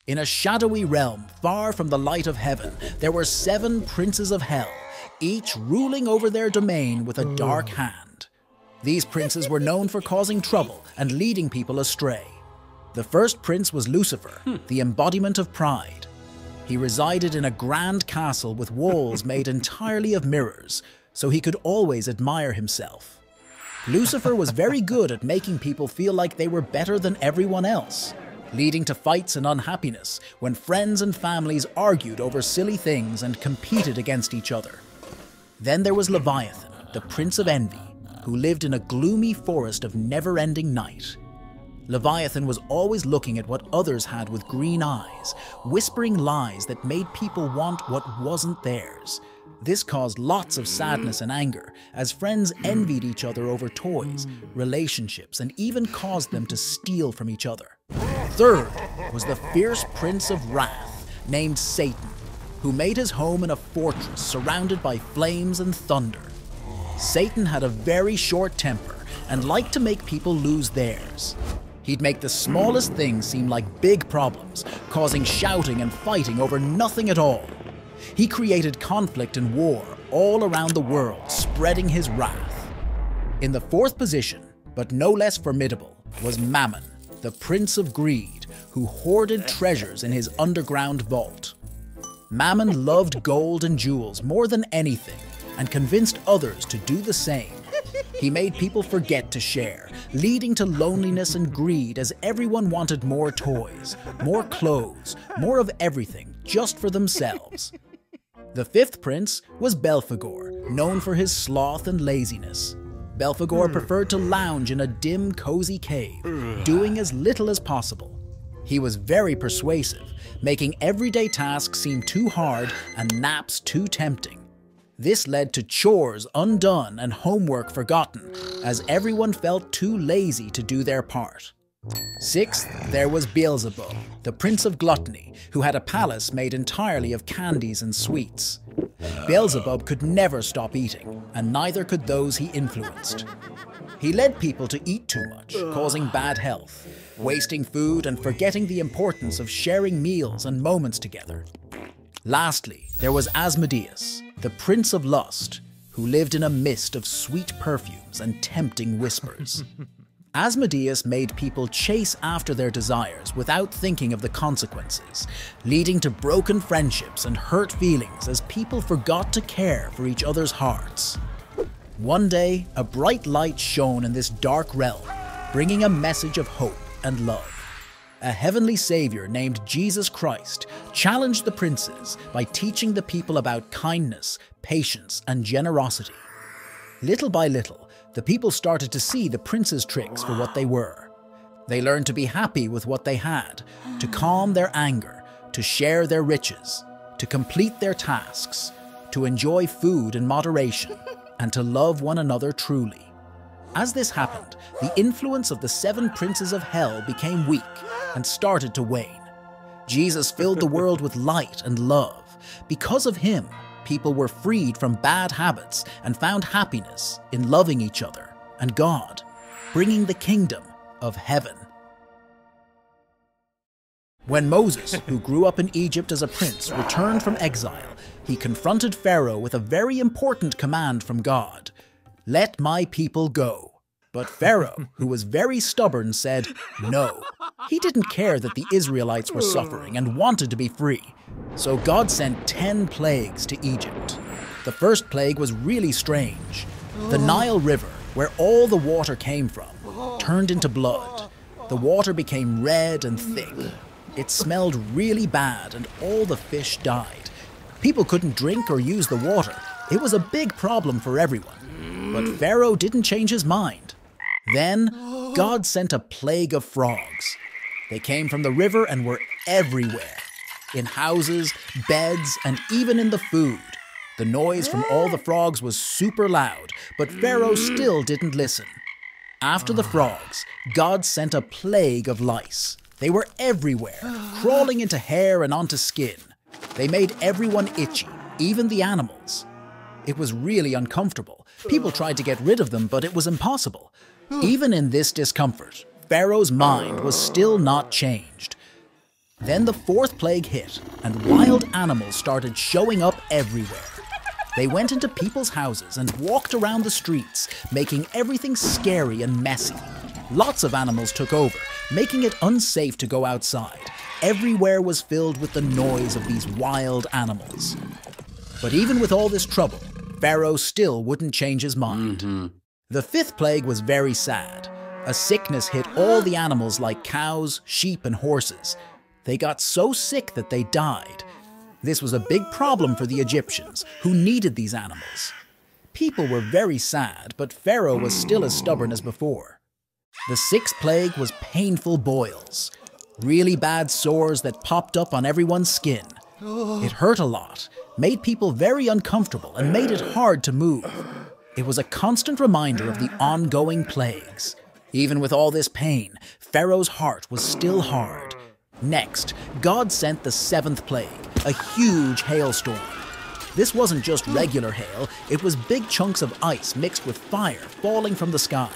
In a shadowy realm far from the light of heaven, there were 7 princes of hell, each ruling over their domain with a dark hand. These princes were known for causing trouble and leading people astray. The first prince was Lucifer, the embodiment of pride. He resided in a grand castle with walls made entirely of mirrors, so he could always admire himself. Lucifer was very good at making people feel like they were better than everyone else, leading to fights and unhappiness when friends and families argued over silly things and competed against each other. Then there was Leviathan, the Prince of Envy, who lived in a gloomy forest of never-ending night. Leviathan was always looking at what others had with green eyes, whispering lies that made people want what wasn't theirs. This caused lots of sadness and anger, as friends envied each other over toys, relationships, and even caused them to steal from each other. Third was the fierce Prince of Wrath, named Satan, who made his home in a fortress surrounded by flames and thunder. Satan had a very short temper and liked to make people lose theirs. He'd make the smallest things seem like big problems, causing shouting and fighting over nothing at all. He created conflict and war all around the world, spreading his wrath. In the 4th position, but no less formidable, was Mammon, the Prince of Greed, who hoarded treasures in his underground vault. Mammon loved gold and jewels more than anything, and convinced others to do the same. He made people forget to share, leading to loneliness and greed as everyone wanted more toys, more clothes, more of everything, just for themselves. The 5th prince was Belphegor, known for his sloth and laziness. Belphegor preferred to lounge in a dim, cozy cave, doing as little as possible. He was very persuasive, making everyday tasks seem too hard and naps too tempting. This led to chores undone and homework forgotten, as everyone felt too lazy to do their part. 6th, there was Beelzebub, the Prince of Gluttony, who had a palace made entirely of candies and sweets. Beelzebub could never stop eating, and neither could those he influenced. He led people to eat too much, causing bad health, wasting food and forgetting the importance of sharing meals and moments together. Lastly, there was Asmodeus, the Prince of Lust, who lived in a mist of sweet perfumes and tempting whispers. Asmodeus made people chase after their desires without thinking of the consequences, leading to broken friendships and hurt feelings as people forgot to care for each other's hearts. One day, a bright light shone in this dark realm, bringing a message of hope and love. A heavenly savior named Jesus Christ challenged the princes by teaching the people about kindness, patience, and generosity. Little by little, the people started to see the prince's tricks for what they were. They learned to be happy with what they had, to calm their anger, to share their riches, to complete their tasks, to enjoy food in moderation, and to love one another truly. As this happened, the influence of the 7 princes of hell became weak and started to wane. Jesus filled the world with light and love. Because of him, people were freed from bad habits and found happiness in loving each other and God, bringing the kingdom of heaven. When Moses, who grew up in Egypt as a prince, returned from exile, he confronted Pharaoh with a very important command from God: "Let my people go." But Pharaoh, who was very stubborn, said no. He didn't care that the Israelites were suffering and wanted to be free. So God sent 10 plagues to Egypt. The first plague was really strange. The Nile River, where all the water came from, turned into blood. The water became red and thick. It smelled really bad and all the fish died. People couldn't drink or use the water. It was a big problem for everyone. But Pharaoh didn't change his mind. Then, God sent a plague of frogs. They came from the river and were everywhere. In houses, beds, and even in the food. The noise from all the frogs was super loud, but Pharaoh still didn't listen. After the frogs, God sent a plague of lice. They were everywhere, crawling into hair and onto skin. They made everyone itchy, even the animals. It was really uncomfortable. People tried to get rid of them, but it was impossible. Even in this discomfort, Pharaoh's mind was still not changed. Then the fourth plague hit, and wild animals started showing up everywhere. They went into people's houses and walked around the streets, making everything scary and messy. Lots of animals took over, making it unsafe to go outside. Everywhere was filled with the noise of these wild animals. But even with all this trouble, Pharaoh still wouldn't change his mind. The fifth plague was very sad. A sickness hit all the animals like cows, sheep, and horses. They got so sick that they died. This was a big problem for the Egyptians, who needed these animals. People were very sad, but Pharaoh was still as stubborn as before. The sixth plague was painful boils. Really bad sores that popped up on everyone's skin. It hurt a lot, made people very uncomfortable, and made it hard to move. It was a constant reminder of the ongoing plagues. Even with all this pain, Pharaoh's heart was still hard. Next, God sent the seventh plague, a huge hailstorm. This wasn't just regular hail, it was big chunks of ice mixed with fire falling from the sky.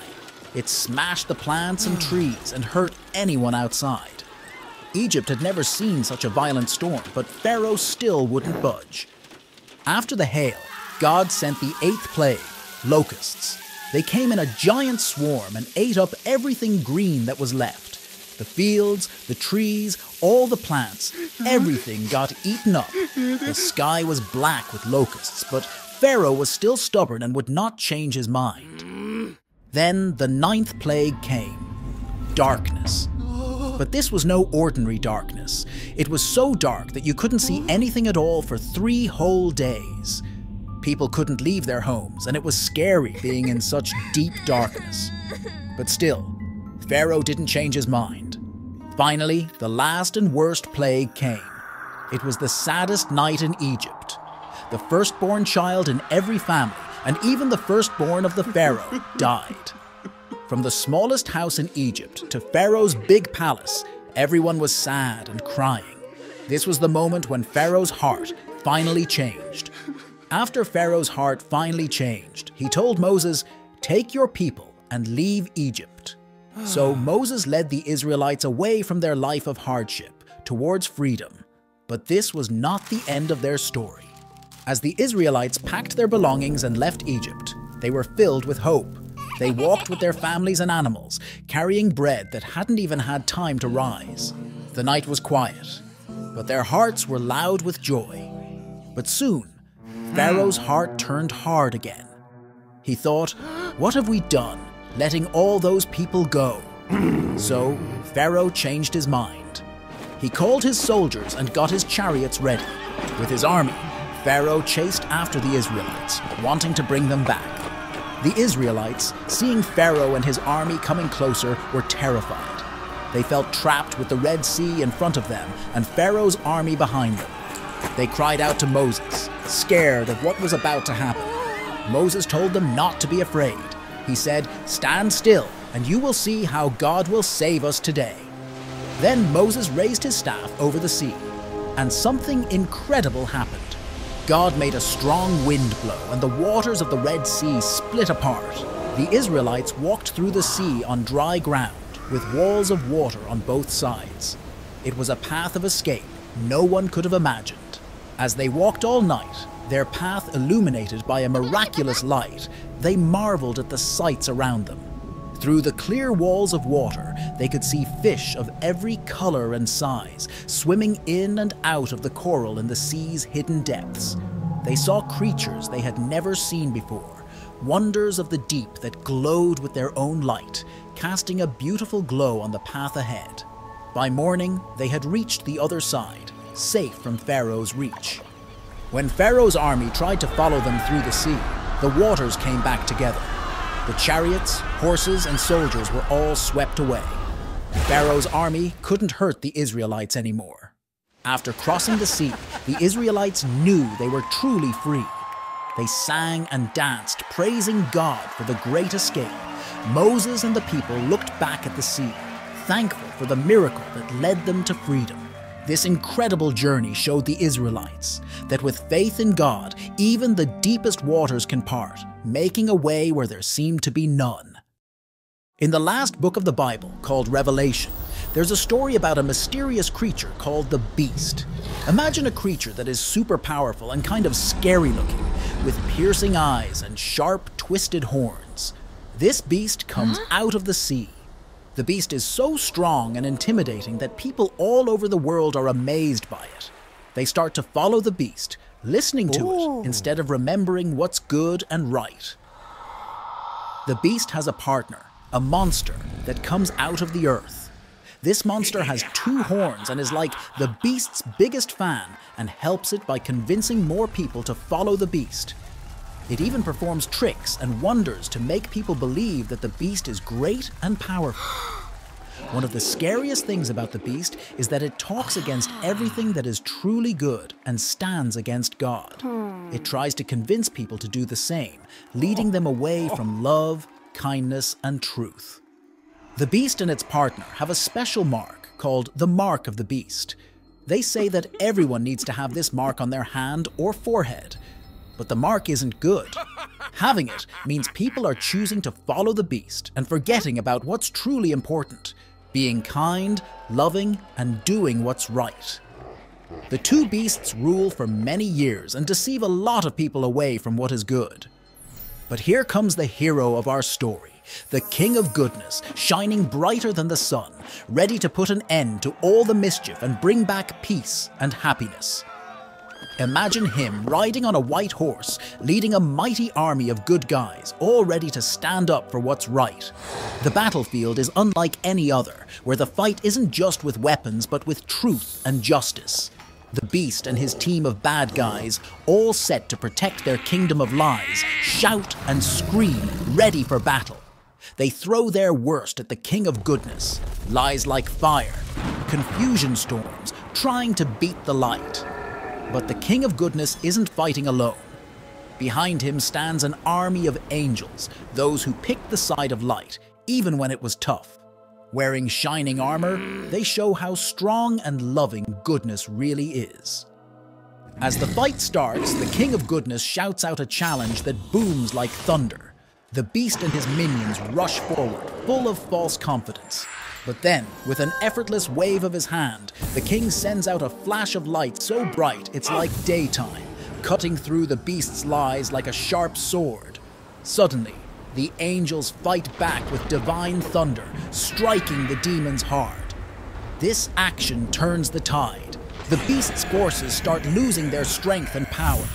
It smashed the plants and trees and hurt anyone outside. Egypt had never seen such a violent storm, but Pharaoh still wouldn't budge. After the hail, God sent the eighth plague, locusts. They came in a giant swarm and ate up everything green that was left. The fields, the trees, all the plants, everything got eaten up. The sky was black with locusts, but Pharaoh was still stubborn and would not change his mind. Then the ninth plague came, darkness. But this was no ordinary darkness. It was so dark that you couldn't see anything at all for 3 whole days. People couldn't leave their homes, and it was scary being in such deep darkness. But still, Pharaoh didn't change his mind. Finally, the last and worst plague came. It was the saddest night in Egypt. The firstborn child in every family, and even the firstborn of the Pharaoh, died. From the smallest house in Egypt to Pharaoh's big palace, everyone was sad and crying. This was the moment when Pharaoh's heart finally changed. After Pharaoh's heart finally changed, he told Moses, "Take your people and leave Egypt." So Moses led the Israelites away from their life of hardship towards freedom. But this was not the end of their story. As the Israelites packed their belongings and left Egypt, they were filled with hope. They walked with their families and animals, carrying bread that hadn't even had time to rise. The night was quiet, but their hearts were loud with joy. But soon, Pharaoh's heart turned hard again. He thought, "What have we done, letting all those people go?" So Pharaoh changed his mind. He called his soldiers and got his chariots ready. With his army, Pharaoh chased after the Israelites, wanting to bring them back. The Israelites, seeing Pharaoh and his army coming closer, were terrified. They felt trapped with the Red Sea in front of them and Pharaoh's army behind them. They cried out to Moses, scared of what was about to happen. Moses told them not to be afraid. He said, "Stand still, and you will see how God will save us today." Then Moses raised his staff over the sea, and something incredible happened. God made a strong wind blow, and the waters of the Red Sea split apart. The Israelites walked through the sea on dry ground, with walls of water on both sides. It was a path of escape no one could have imagined. As they walked all night, their path illuminated by a miraculous light, they marveled at the sights around them. Through the clear walls of water, they could see fish of every color and size, swimming in and out of the coral in the sea's hidden depths. They saw creatures they had never seen before, wonders of the deep that glowed with their own light, casting a beautiful glow on the path ahead. By morning, they had reached the other side, safe from Pharaoh's reach. When Pharaoh's army tried to follow them through the sea, the waters came back together. The chariots, horses, and soldiers were all swept away. Pharaoh's army couldn't hurt the Israelites anymore. After crossing the sea, the Israelites knew they were truly free. They sang and danced, praising God for the great escape. Moses and the people looked back at the sea, thankful for the miracle that led them to freedom. This incredible journey showed the Israelites that with faith in God, even the deepest waters can part, making a way where there seemed to be none. In the last book of the Bible, called Revelation, There's a story about a mysterious creature called the Beast. Imagine a creature that is super powerful and kind of scary looking, with piercing eyes and sharp, twisted horns. This beast comes out of the sea. The beast is so strong and intimidating that people all over the world are amazed by it. They start to follow the beast, listening to it instead of remembering what's good and right. The beast has a partner, a monster that comes out of the earth. This monster has 2 horns and is like the beast's biggest fan and helps it by convincing more people to follow the beast. It even performs tricks and wonders to make people believe that the beast is great and powerful. One of the scariest things about the beast is that it talks against everything that is truly good and stands against God. It tries to convince people to do the same, leading them away from love, kindness, and truth. The beast and its partner have a special mark called the Mark of the Beast. They say that everyone needs to have this mark on their hand or forehead. But the mark isn't good. Having it means people are choosing to follow the beast and forgetting about what's truly important, being kind, loving, and doing what's right. The 2 beasts rule for many years and deceive a lot of people away from what is good. But here comes the hero of our story, the King of Goodness, shining brighter than the sun, ready to put an end to all the mischief and bring back peace and happiness. Imagine him riding on a white horse, leading a mighty army of good guys, all ready to stand up for what's right. The battlefield is unlike any other, where the fight isn't just with weapons, but with truth and justice. The beast and his team of bad guys, all set to protect their kingdom of lies, shout and scream, ready for battle. They throw their worst at the King of Goodness, lies like fire, confusion storms, trying to beat the light. But the King of Goodness isn't fighting alone. Behind him stands an army of angels, those who picked the side of light, even when it was tough. Wearing shining armor, they show how strong and loving goodness really is. As the fight starts, the King of Goodness shouts out a challenge that booms like thunder. The beast and his minions rush forward, full of false confidence. But then, with an effortless wave of his hand, the king sends out a flash of light so bright it's like daytime, cutting through the beast's lies like a sharp sword. Suddenly, the angels fight back with divine thunder, striking the demons hard. This action turns the tide. The beast's forces start losing their strength and power.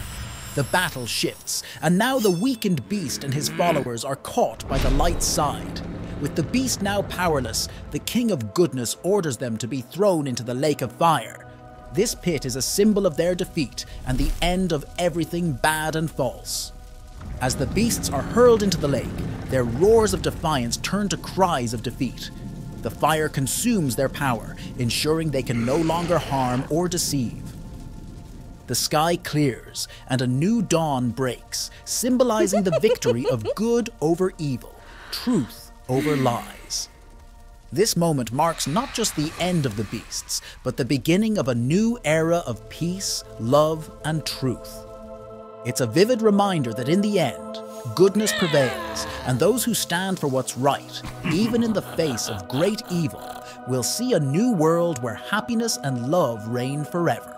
The battle shifts, and now the weakened beast and his followers are caught by the light's side. With the beast now powerless, the King of Goodness orders them to be thrown into the lake of fire. This pit is a symbol of their defeat and the end of everything bad and false. As the beasts are hurled into the lake, their roars of defiance turn to cries of defeat. The fire consumes their power, ensuring they can no longer harm or deceive. The sky clears, and a new dawn breaks, symbolizing the victory of good over evil, truth over lies. This moment marks not just the end of the beasts, but the beginning of a new era of peace, love, and truth. It's a vivid reminder that in the end, goodness prevails, and those who stand for what's right, even in the face of great evil, will see a new world where happiness and love reign forever.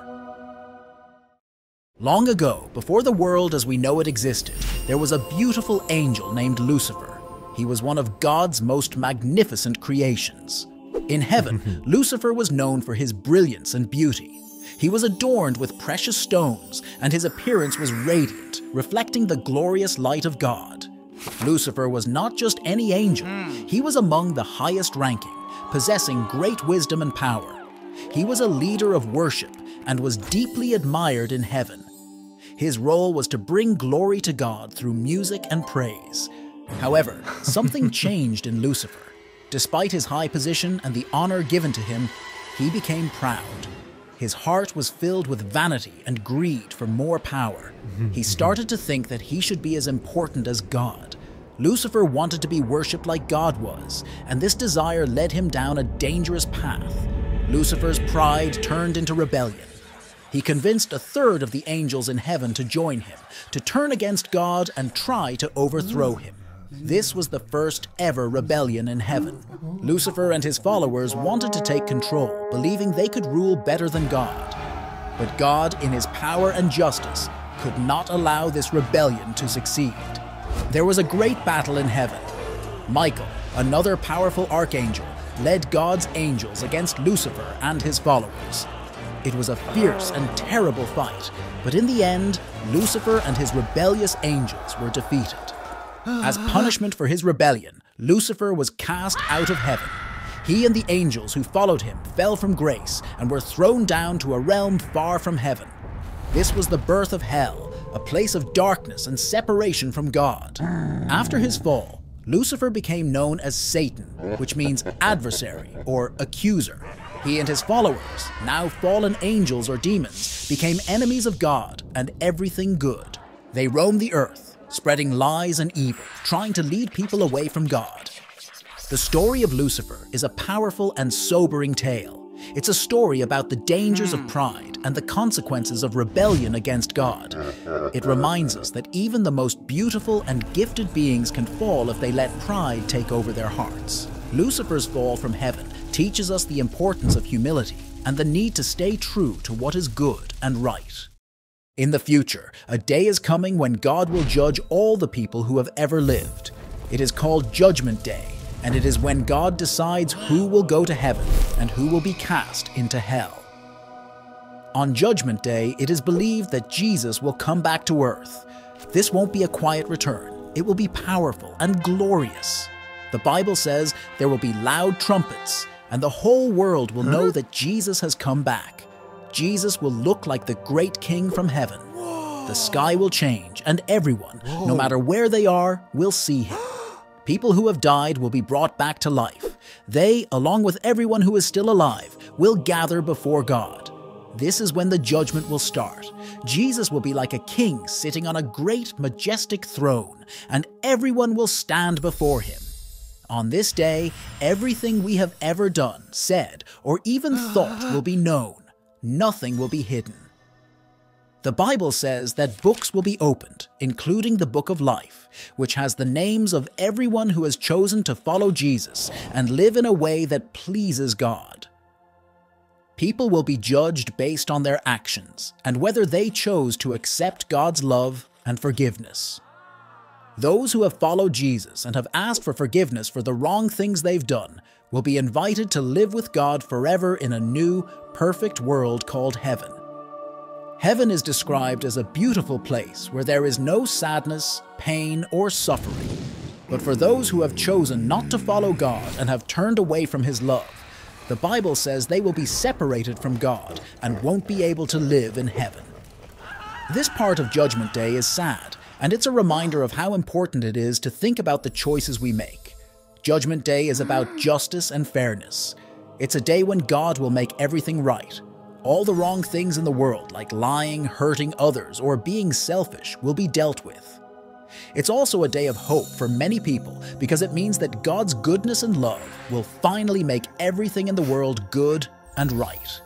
Long ago, before the world as we know it existed, there was a beautiful angel named Lucifer. He was one of God's most magnificent creations. In heaven, Lucifer was known for his brilliance and beauty. He was adorned with precious stones, and his appearance was radiant, reflecting the glorious light of God. Lucifer was not just any angel, he was among the highest ranking, possessing great wisdom and power. He was a leader of worship and was deeply admired in heaven. His role was to bring glory to God through music and praise. However, something changed in Lucifer. Despite his high position and the honor given to him, he became proud. His heart was filled with vanity and greed for more power. He started to think that he should be as important as God. Lucifer wanted to be worshipped like God was, and this desire led him down a dangerous path. Lucifer's pride turned into rebellion. He convinced a third of the angels in heaven to join him, to turn against God and try to overthrow him. This was the first ever rebellion in heaven. Lucifer and his followers wanted to take control, believing they could rule better than God. But God, in his power and justice, could not allow this rebellion to succeed. There was a great battle in heaven. Michael, another powerful archangel, led God's angels against Lucifer and his followers. It was a fierce and terrible fight, but in the end, Lucifer and his rebellious angels were defeated. As punishment for his rebellion, Lucifer was cast out of heaven. He and the angels who followed him fell from grace and were thrown down to a realm far from heaven. This was the birth of hell, a place of darkness and separation from God. After his fall, Lucifer became known as Satan, which means adversary or accuser. He and his followers, now fallen angels or demons, became enemies of God and everything good. They roamed the earth, spreading lies and evil, trying to lead people away from God. The story of Lucifer is a powerful and sobering tale. It's a story about the dangers of pride and the consequences of rebellion against God. It reminds us that even the most beautiful and gifted beings can fall if they let pride take over their hearts. Lucifer's fall from heaven teaches us the importance of humility and the need to stay true to what is good and right. In the future, a day is coming when God will judge all the people who have ever lived. It is called Judgment Day, and it is when God decides who will go to heaven and who will be cast into hell. On Judgment Day, it is believed that Jesus will come back to earth. This won't be a quiet return. It will be powerful and glorious. The Bible says there will be loud trumpets, and the whole world will know that Jesus has come back. Jesus will look like the great King from heaven. The sky will change, and everyone, no matter where they are, will see him. People who have died will be brought back to life. They, along with everyone who is still alive, will gather before God. This is when the judgment will start. Jesus will be like a king sitting on a great, majestic throne, and everyone will stand before him. On this day, everything we have ever done, said, or even thought will be known. Nothing will be hidden. The Bible says that books will be opened, including the Book of Life, which has the names of everyone who has chosen to follow Jesus and live in a way that pleases God. People will be judged based on their actions and whether they chose to accept God's love and forgiveness. Those who have followed Jesus and have asked for forgiveness for the wrong things they've done will be invited to live with God forever in a new, perfect world called heaven. Heaven is described as a beautiful place where there is no sadness, pain, or suffering. But for those who have chosen not to follow God and have turned away from his love, the Bible says they will be separated from God and won't be able to live in heaven. This part of Judgment Day is sad, and it's a reminder of how important it is to think about the choices we make. Judgment Day is about justice and fairness. It's a day when God will make everything right. All the wrong things in the world, like lying, hurting others, or being selfish, will be dealt with. It's also a day of hope for many people because it means that God's goodness and love will finally make everything in the world good and right.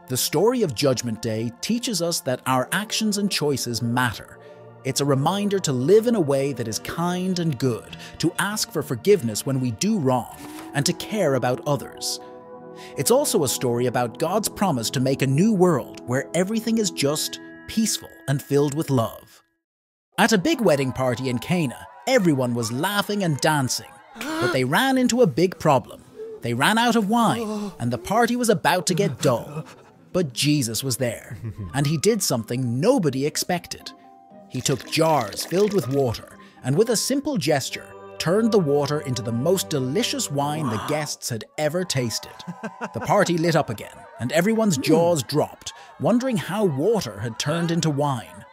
The story of Judgment Day teaches us that our actions and choices matter. It's a reminder to live in a way that is kind and good, to ask for forgiveness when we do wrong, and to care about others. It's also a story about God's promise to make a new world where everything is just, peaceful, and filled with love. At a big wedding party in Cana, everyone was laughing and dancing, but they ran into a big problem. They ran out of wine, and the party was about to get dull. But Jesus was there, and he did something nobody expected. He took jars filled with water, and with a simple gesture, turned the water into the most delicious wine the guests had ever tasted. The party lit up again, and everyone's jaws dropped, wondering how water had turned into wine.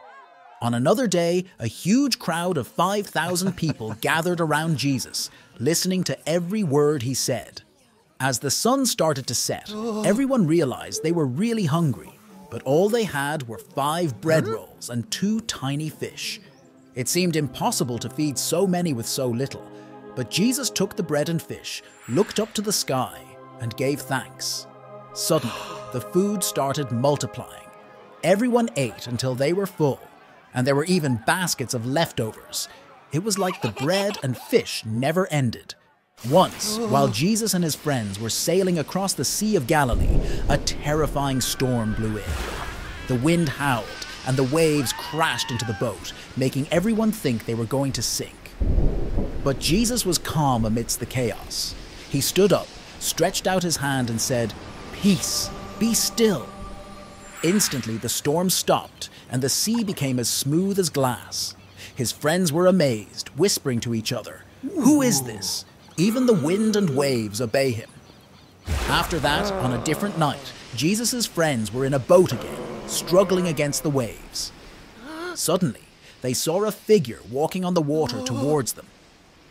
On another day, a huge crowd of 5,000 people gathered around Jesus, listening to every word he said. As the sun started to set, everyone realized they were really hungry, but all they had were 5 bread rolls and 2 tiny fish. It seemed impossible to feed so many with so little, but Jesus took the bread and fish, looked up to the sky, and gave thanks. Suddenly, the food started multiplying. Everyone ate until they were full, and there were even baskets of leftovers. It was like the bread and fish never ended. Once, while Jesus and his friends were sailing across the Sea of Galilee, a terrifying storm blew in. The wind howled, and the waves crashed into the boat, making everyone think they were going to sink. But Jesus was calm amidst the chaos. He stood up, stretched out his hand and said, "Peace, be still." Instantly the storm stopped, and the sea became as smooth as glass. His friends were amazed, whispering to each other, "Who is this? Even the wind and waves obey him." After that, on a different night, Jesus' friends were in a boat again, struggling against the waves. Suddenly, they saw a figure walking on the water towards them.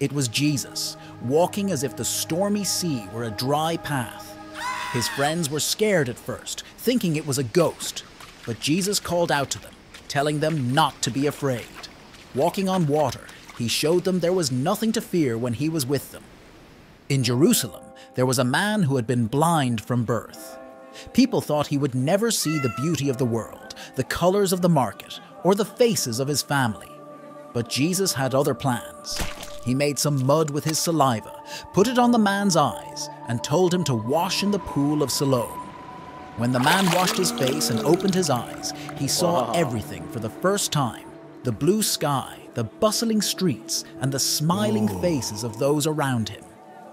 It was Jesus, walking as if the stormy sea were a dry path. His friends were scared at first, thinking it was a ghost, but Jesus called out to them, telling them not to be afraid. Walking on water, he showed them there was nothing to fear when he was with them. In Jerusalem, there was a man who had been blind from birth. People thought he would never see the beauty of the world, the colors of the market, or the faces of his family. But Jesus had other plans. He made some mud with his saliva, put it on the man's eyes, and told him to wash in the pool of Siloam. When the man washed his face and opened his eyes, he saw everything for the first time: the blue sky, the bustling streets, and the smiling faces of those around him.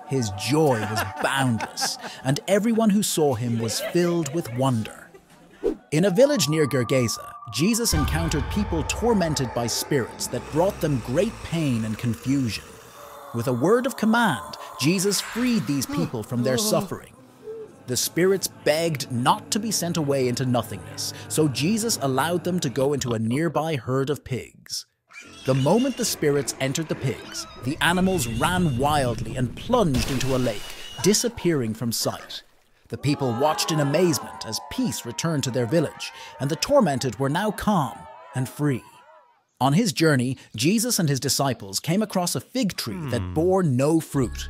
His joy was boundless, and everyone who saw him was filled with wonder. In a village near Gergesa, Jesus encountered people tormented by spirits that brought them great pain and confusion. With a word of command, Jesus freed these people from their suffering. The spirits begged not to be sent away into nothingness, so Jesus allowed them to go into a nearby herd of pigs. The moment the spirits entered the pigs, the animals ran wildly and plunged into a lake, disappearing from sight. The people watched in amazement as peace returned to their village, and the tormented were now calm and free. On his journey, Jesus and his disciples came across a fig tree that bore no fruit.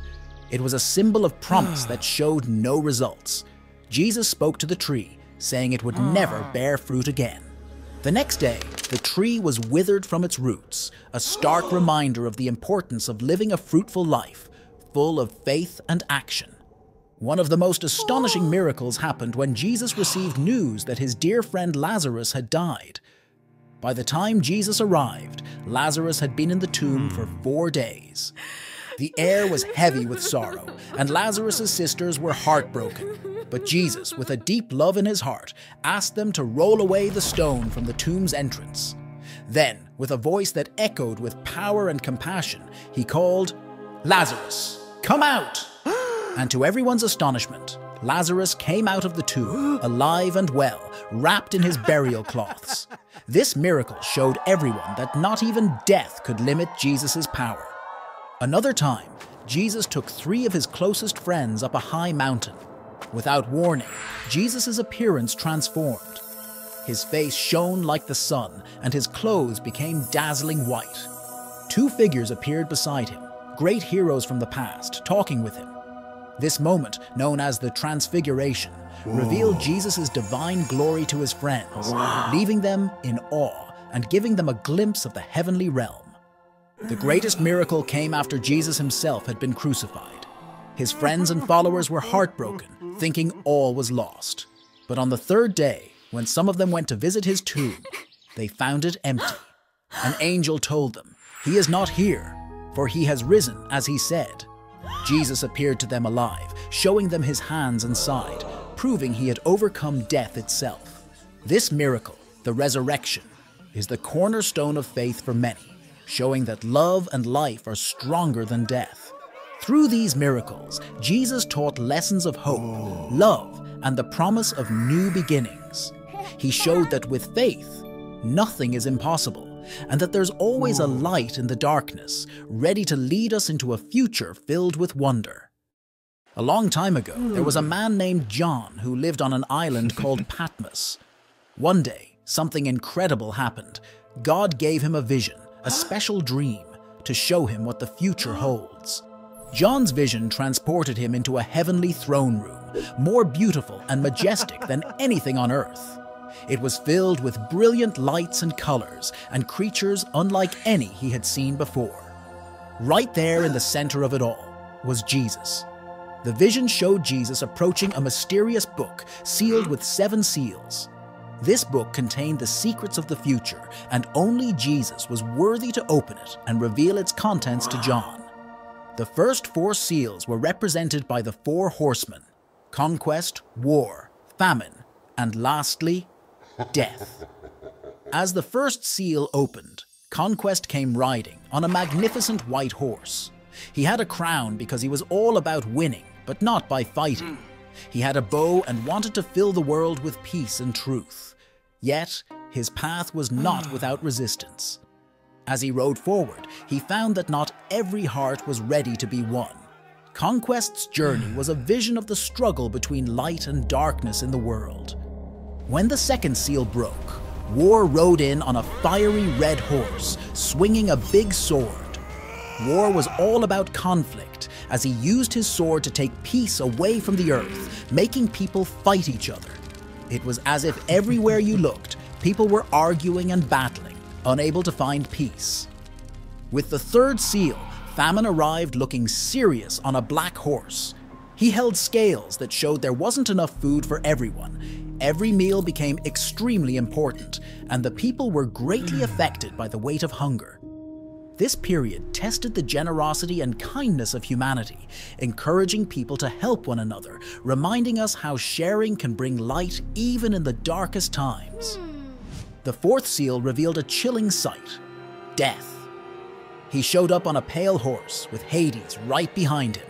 It was a symbol of promise that showed no results. Jesus spoke to the tree, saying it would never bear fruit again. The next day, the tree was withered from its roots, a stark reminder of the importance of living a fruitful life, full of faith and action. One of the most astonishing miracles happened when Jesus received news that his dear friend Lazarus had died. By the time Jesus arrived, Lazarus had been in the tomb for 4 days. The air was heavy with sorrow, and Lazarus' sisters were heartbroken. But Jesus, with a deep love in his heart, asked them to roll away the stone from the tomb's entrance. Then, with a voice that echoed with power and compassion, he called, "Lazarus, come out!" And to everyone's astonishment, Lazarus came out of the tomb, alive and well, wrapped in his burial cloths. This miracle showed everyone that not even death could limit Jesus' power. Another time, Jesus took 3 of his closest friends up a high mountain. Without warning, Jesus' appearance transformed. His face shone like the sun, and his clothes became dazzling white. 2 figures appeared beside him, great heroes from the past, talking with him. This moment, known as the Transfiguration, revealed Jesus' divine glory to his friends, leaving them in awe and giving them a glimpse of the heavenly realm. The greatest miracle came after Jesus himself had been crucified. His friends and followers were heartbroken, thinking all was lost. But on the 3rd day, when some of them went to visit his tomb, they found it empty. An angel told them, "He is not here, for he has risen as he said." Jesus appeared to them alive, showing them his hands and side, proving he had overcome death itself. This miracle, the resurrection, is the cornerstone of faith for many, showing that love and life are stronger than death. Through these miracles, Jesus taught lessons of hope, love, and the promise of new beginnings. He showed that with faith, nothing is impossible, and that there's always a light in the darkness, ready to lead us into a future filled with wonder. A long time ago, there was a man named John who lived on an island called Patmos. One day, something incredible happened. God gave him a vision, a special dream, to show him what the future holds. John's vision transported him into a heavenly throne room, more beautiful and majestic than anything on earth. It was filled with brilliant lights and colors, and creatures unlike any he had seen before. Right there in the center of it all was Jesus. The vision showed Jesus approaching a mysterious book sealed with 7 seals. This book contained the secrets of the future, and only Jesus was worthy to open it and reveal its contents to John. The first 4 seals were represented by the 4 horsemen: conquest, war, famine, and lastly, death. As the first seal opened, Conquest came riding on a magnificent white horse. He had a crown because he was all about winning, but not by fighting. He had a bow and wanted to fill the world with peace and truth. Yet, his path was not without resistance. As he rode forward, he found that not every heart was ready to be won. Conquest's journey was a vision of the struggle between light and darkness in the world. When the second seal broke, War rode in on a fiery red horse, swinging a big sword. War was all about conflict, as he used his sword to take peace away from the earth, making people fight each other. It was as if everywhere you looked, people were arguing and battling, unable to find peace. With the third seal, Famine arrived looking serious on a black horse. He held scales that showed there wasn't enough food for everyone. Every meal became extremely important, and the people were greatly affected by the weight of hunger. This period tested the generosity and kindness of humanity, encouraging people to help one another, reminding us how sharing can bring light even in the darkest times. The fourth seal revealed a chilling sight: death. He showed up on a pale horse with Hades right behind him.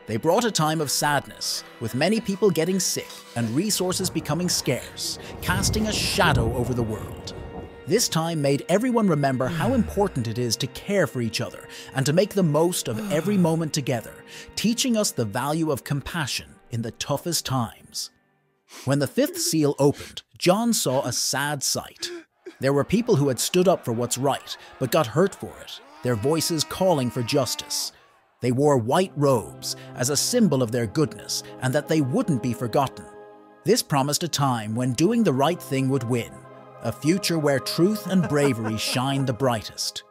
They brought a time of sadness, with many people getting sick and resources becoming scarce, casting a shadow over the world. This time made everyone remember how important it is to care for each other and to make the most of every moment together, teaching us the value of compassion in the toughest times. When the fifth seal opened, John saw a sad sight. There were people who had stood up for what's right, but got hurt for it, their voices calling for justice. They wore white robes as a symbol of their goodness and that they wouldn't be forgotten. This promised a time when doing the right thing would win, a future where truth and bravery shined the brightest.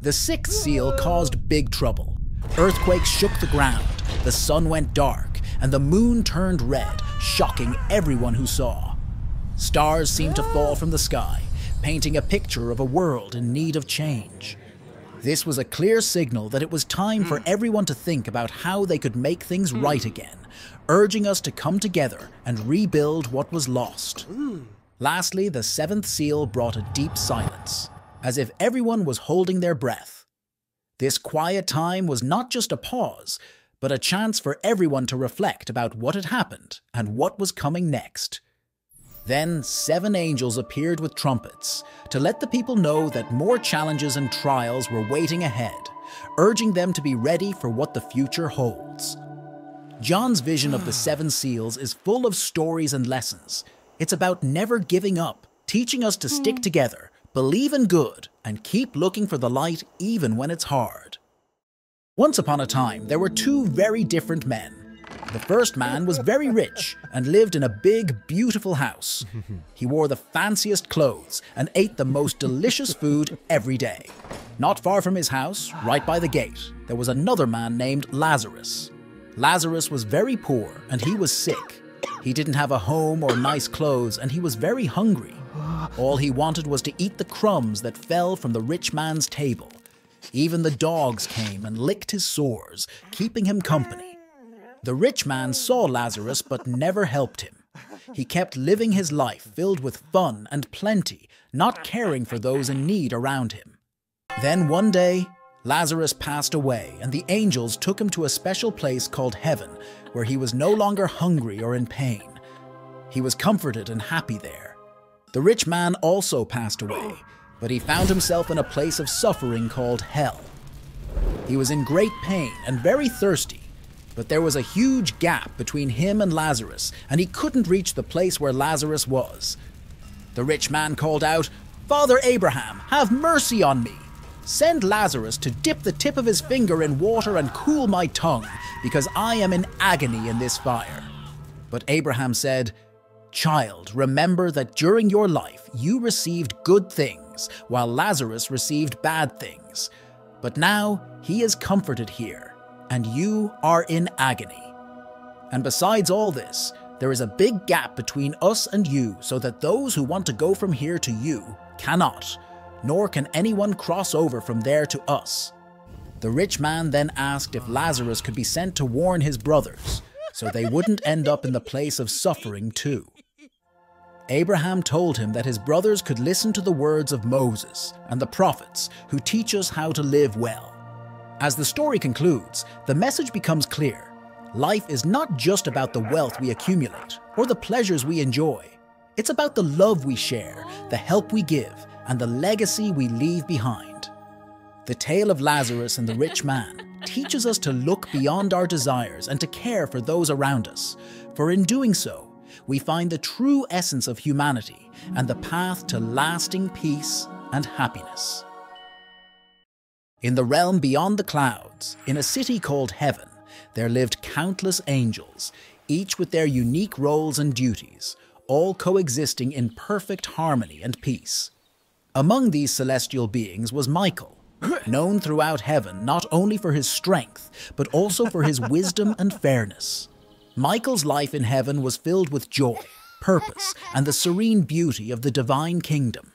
The sixth seal caused big trouble. Earthquakes shook the ground, the sun went dark, and the moon turned red, shocking everyone who saw. Stars seemed to fall from the sky, painting a picture of a world in need of change. This was a clear signal that it was time for everyone to think about how they could make things right again, urging us to come together and rebuild what was lost. Lastly, the seventh seal brought a deep silence, as if everyone was holding their breath. This quiet time was not just a pause, but a chance for everyone to reflect about what had happened and what was coming next. Then 7 angels appeared with trumpets to let the people know that more challenges and trials were waiting ahead, urging them to be ready for what the future holds. John's vision of the 7 seals is full of stories and lessons. It's about never giving up, teaching us to stick together, believe in good, and keep looking for the light even when it's hard. Once upon a time, there were 2 very different men. The first man was very rich and lived in a big, beautiful house. He wore the fanciest clothes and ate the most delicious food every day. Not far from his house, right by the gate, there was another man named Lazarus. Lazarus was very poor and he was sick. He didn't have a home or nice clothes and he was very hungry. All he wanted was to eat the crumbs that fell from the rich man's table. Even the dogs came and licked his sores, keeping him company. The rich man saw Lazarus but never helped him. He kept living his life filled with fun and plenty, not caring for those in need around him. Then one day, Lazarus passed away and the angels took him to a special place called heaven, where he was no longer hungry or in pain. He was comforted and happy there. The rich man also passed away, but he found himself in a place of suffering called hell. He was in great pain and very thirsty, but there was a huge gap between him and Lazarus, and he couldn't reach the place where Lazarus was. The rich man called out, "Father Abraham, have mercy on me. Send Lazarus to dip the tip of his finger in water and cool my tongue, because I am in agony in this fire." But Abraham said, "Child, remember that during your life you received good things, while Lazarus received bad things. But now he is comforted here, and you are in agony. And besides all this, there is a big gap between us and you, so that those who want to go from here to you cannot, nor can anyone cross over from there to us." The rich man then asked if Lazarus could be sent to warn his brothers, so they wouldn't end up in the place of suffering too. Abraham told him that his brothers could listen to the words of Moses and the prophets who teach us how to live well. As the story concludes, the message becomes clear. Life is not just about the wealth we accumulate or the pleasures we enjoy. It's about the love we share, the help we give, and the legacy we leave behind. The tale of Lazarus and the rich man teaches us to look beyond our desires and to care for those around us, for in doing so, we find the true essence of humanity and the path to lasting peace and happiness. In the realm beyond the clouds, in a city called Heaven, there lived countless angels, each with their unique roles and duties, all coexisting in perfect harmony and peace. Among these celestial beings was Micheal, known throughout heaven not only for his strength, but also for his wisdom and fairness. Micheal's life in heaven was filled with joy, purpose, and the serene beauty of the divine kingdom.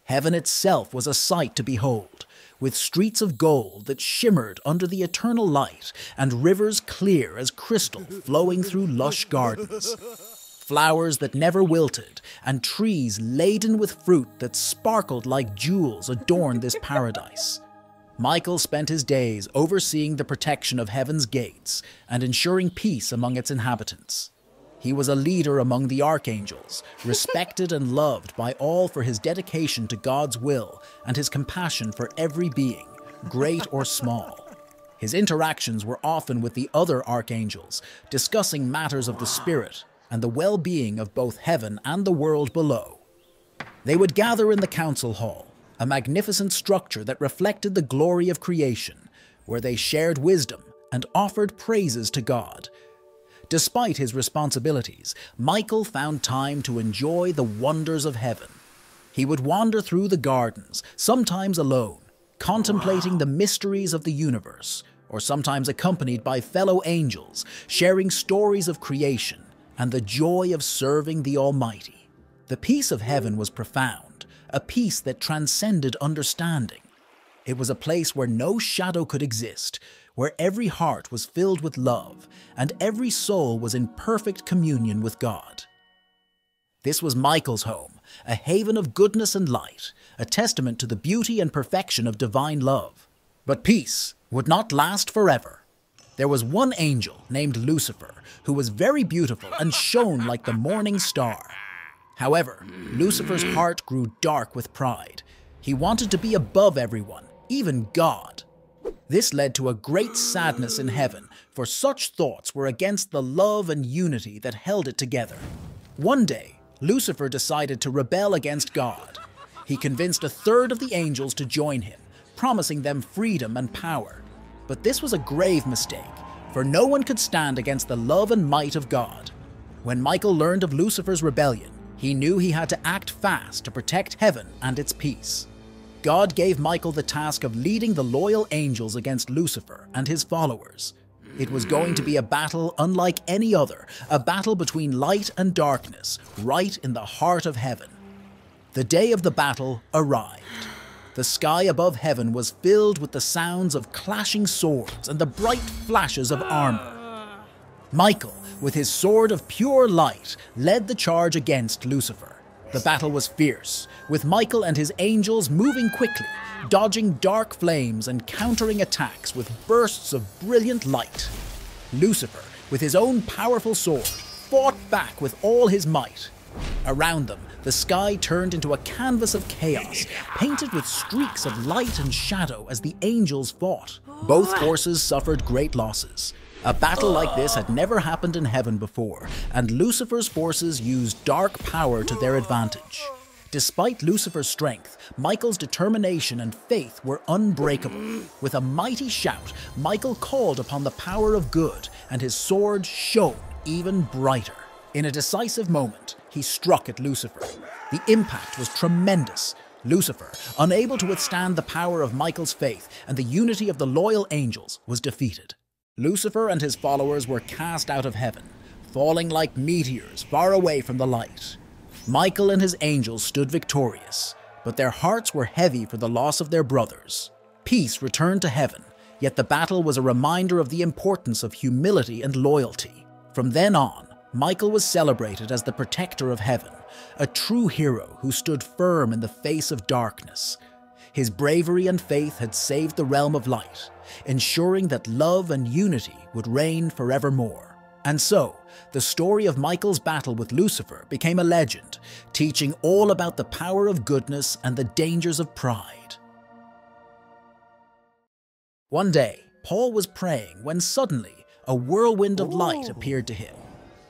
Heaven itself was a sight to behold, with streets of gold that shimmered under the eternal light and rivers clear as crystal flowing through lush gardens. Flowers that never wilted and trees laden with fruit that sparkled like jewels adorned this paradise. Micheal spent his days overseeing the protection of heaven's gates and ensuring peace among its inhabitants. He was a leader among the archangels, respected and loved by all for his dedication to God's will and his compassion for every being, great or small. His interactions were often with the other archangels, discussing matters of the spirit and the well-being of both heaven and the world below. They would gather in the council hall, a magnificent structure that reflected the glory of creation, where they shared wisdom and offered praises to God. Despite his responsibilities, Micheal found time to enjoy the wonders of heaven. He would wander through the gardens, sometimes alone, contemplating the mysteries of the universe, or sometimes accompanied by fellow angels, sharing stories of creation and the joy of serving the Almighty. The peace of heaven was profound, a peace that transcended understanding. It was a place where no shadow could exist, where every heart was filled with love, and every soul was in perfect communion with God. This was Micheal's home, a haven of goodness and light, a testament to the beauty and perfection of divine love. But peace would not last forever. There was one angel named Lucifer, who was very beautiful and shone like the morning star. However, Lucifer's heart grew dark with pride. He wanted to be above everyone, even God. This led to a great sadness in heaven, for such thoughts were against the love and unity that held it together. One day, Lucifer decided to rebel against God. He convinced a third of the angels to join him, promising them freedom and power. But this was a grave mistake, for no one could stand against the love and might of God. When Micheal learned of Lucifer's rebellion, he knew he had to act fast to protect heaven and its peace. God gave Micheal the task of leading the loyal angels against Lucifer and his followers. It was going to be a battle unlike any other, a battle between light and darkness, right in the heart of heaven. The day of the battle arrived. The sky above heaven was filled with the sounds of clashing swords and the bright flashes of armor. Micheal, with his sword of pure light, led the charge against Lucifer. The battle was fierce, with Micheal and his angels moving quickly, dodging dark flames and countering attacks with bursts of brilliant light. Lucifer, with his own powerful sword, fought back with all his might. Around them, the sky turned into a canvas of chaos, painted with streaks of light and shadow as the angels fought. Both forces suffered great losses. A battle like this had never happened in heaven before, and Lucifer's forces used dark power to their advantage. Despite Lucifer's strength, Micheal's determination and faith were unbreakable. With a mighty shout, Micheal called upon the power of good, and his sword shone even brighter. In a decisive moment, he struck at Lucifer. The impact was tremendous. Lucifer, unable to withstand the power of Michael's faith and the unity of the loyal angels, was defeated. Lucifer and his followers were cast out of heaven, falling like meteors far away from the light. Michael and his angels stood victorious, but their hearts were heavy for the loss of their brothers. Peace returned to heaven, yet the battle was a reminder of the importance of humility and loyalty. From then on, Michael was celebrated as the protector of heaven, a true hero who stood firm in the face of darkness. His bravery and faith had saved the realm of light, ensuring that love and unity would reign forevermore. And so, the story of Michael's battle with Lucifer became a legend, teaching all about the power of goodness and the dangers of pride. One day, Paul was praying when suddenly a whirlwind of light appeared to him.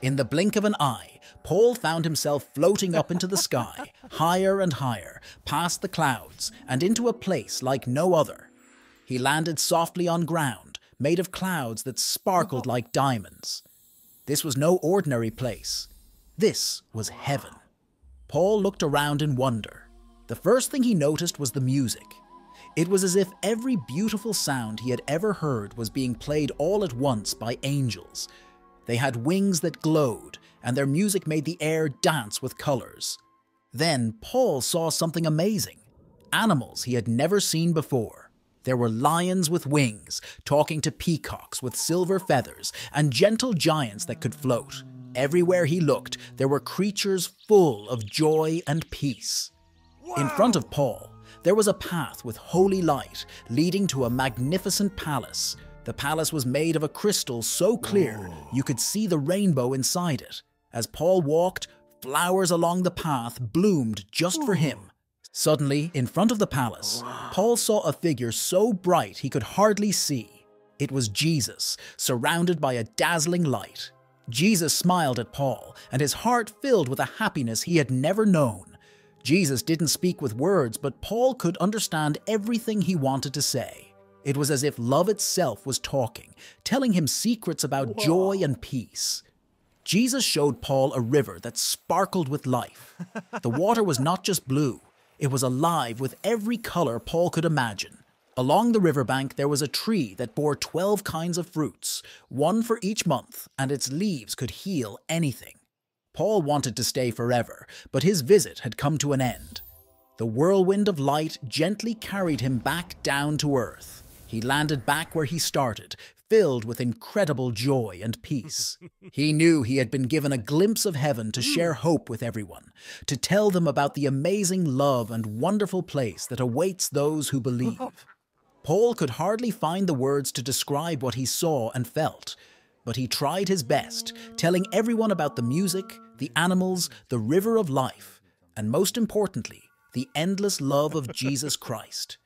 In the blink of an eye, Paul found himself floating up into the sky, higher and higher, past the clouds, and into a place like no other. He landed softly on ground, made of clouds that sparkled like diamonds. This was no ordinary place. This was heaven. Paul looked around in wonder. The first thing he noticed was the music. It was as if every beautiful sound he had ever heard was being played all at once by angels. They had wings that glowed, and their music made the air dance with colors. Then Paul saw something amazing. Animals he had never seen before. There were lions with wings, talking to peacocks with silver feathers, and gentle giants that could float. Everywhere he looked, there were creatures full of joy and peace. In front of Paul, there was a path with holy light leading to a magnificent palace. The palace was made of a crystal so clear you could see the rainbow inside it. As Paul walked, flowers along the path bloomed just for him. Suddenly, in front of the palace, Paul saw a figure so bright he could hardly see. It was Jesus, surrounded by a dazzling light. Jesus smiled at Paul, and his heart filled with a happiness he had never known. Jesus didn't speak with words, but Paul could understand everything he wanted to say. It was as if love itself was talking, telling him secrets about joy and peace. Jesus showed Paul a river that sparkled with life. The water was not just blue, it was alive with every color Paul could imagine. Along the riverbank there was a tree that bore 12 kinds of fruits, one for each month, and its leaves could heal anything. Paul wanted to stay forever, but his visit had come to an end. The whirlwind of light gently carried him back down to earth. He landed back where he started, filled with incredible joy and peace. He knew he had been given a glimpse of heaven to share hope with everyone, to tell them about the amazing love and wonderful place that awaits those who believe. Paul could hardly find the words to describe what he saw and felt, but he tried his best, telling everyone about the music, the animals, the river of life, and most importantly, the endless love of Jesus Christ.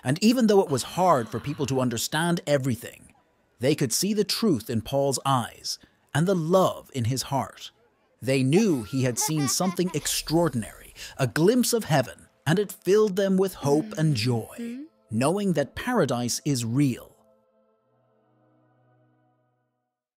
And even though it was hard for people to understand everything, they could see the truth in Paul's eyes and the love in his heart. They knew he had seen something extraordinary, a glimpse of heaven, and it filled them with hope and joy, knowing that paradise is real.